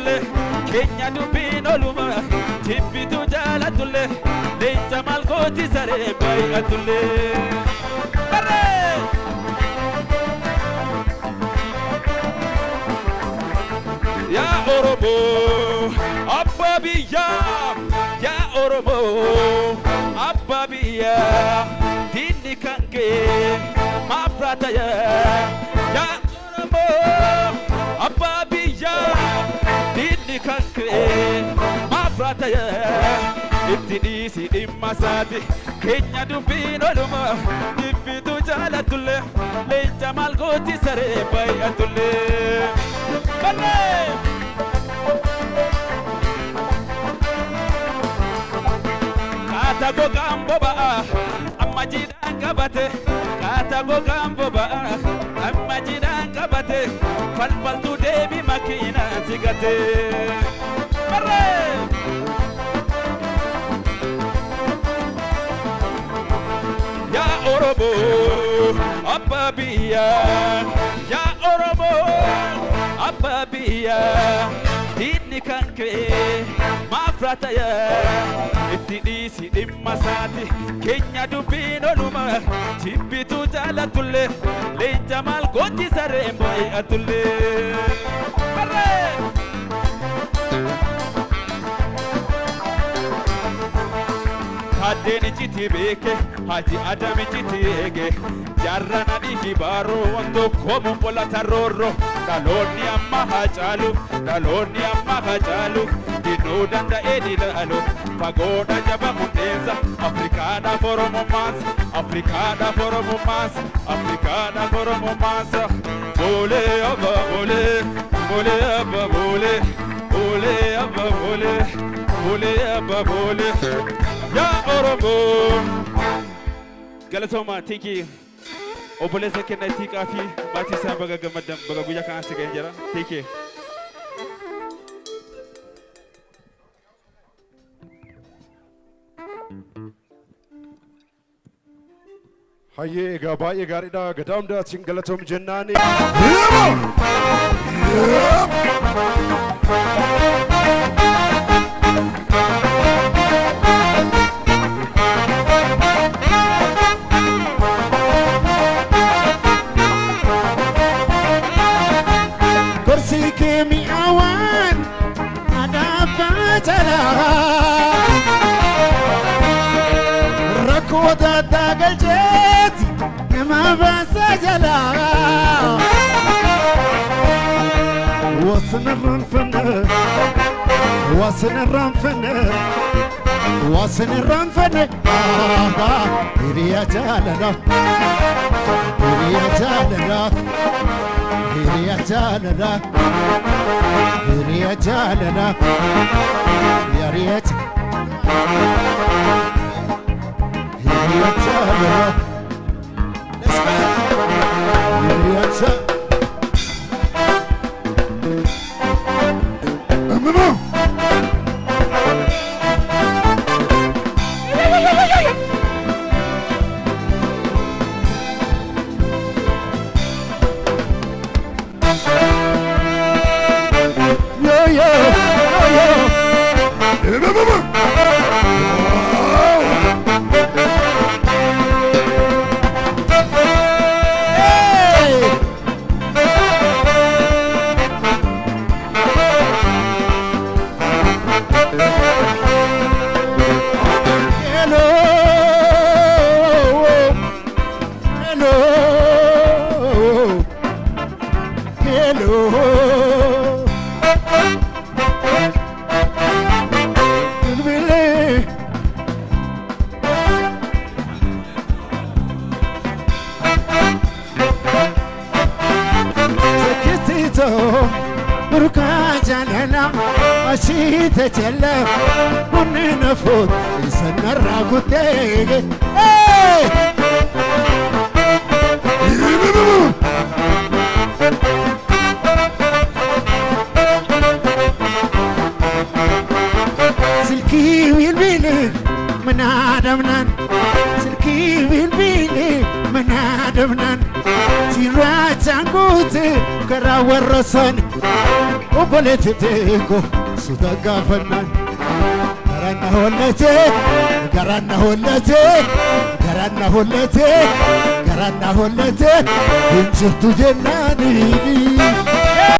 jaalatule keenya dubbiin oluma jibbitu jaalatule leenca maal gooti saree baay'atule yaa Oromo Abba biyya yaa Oromo Abba biyya diinni kan kee maafrata yaa Oromo Abba biyya diinni kan kee maafrata itti dhiisi dhimma isaati keenya dubbiin oluma jibbitu jaalatule leenca maal gooti saree baay'atule Kata gogambo ba amma jidan kabate kata gogambo ba amma jidan kabate falfal tu debi makina sigate bare ya Oromo Abba biyya ya Oromo Abba biyya diinni kan kee maafrata itti dhiisi dhimma isaati keenya dubbiin oluma jibbitu jaalatule leenca maal gooti saree baay'atule Haddeen iciti beeke haji Adam iciti eege jarrana dhiifi baaroo wanto komu bolata roorro dhaloonni amma haa caalu dinuu danda'ee dilaalu fagoodha jaba hundeensa Afrikaadhaaf Oromummaansa boolee abba boolee abba boolee yaa Oromo galatoomaa tiikii obboleessa kenna tiiqaa fi maatii isaa baga gammaddan baga guyyaa kanatti ga'een jira tiikii hayyee egaa baay'ee gaariidha gadaa hundaatiin galatoom jennaani Korsiki awan ada pacara rakoda dagaljet nama basa jala wasna ranfana iriya jalala obboleetti teeko suuta gaafannaan garanna hollate garanna hollate garanna hollate garanna hollate injirtu jennaani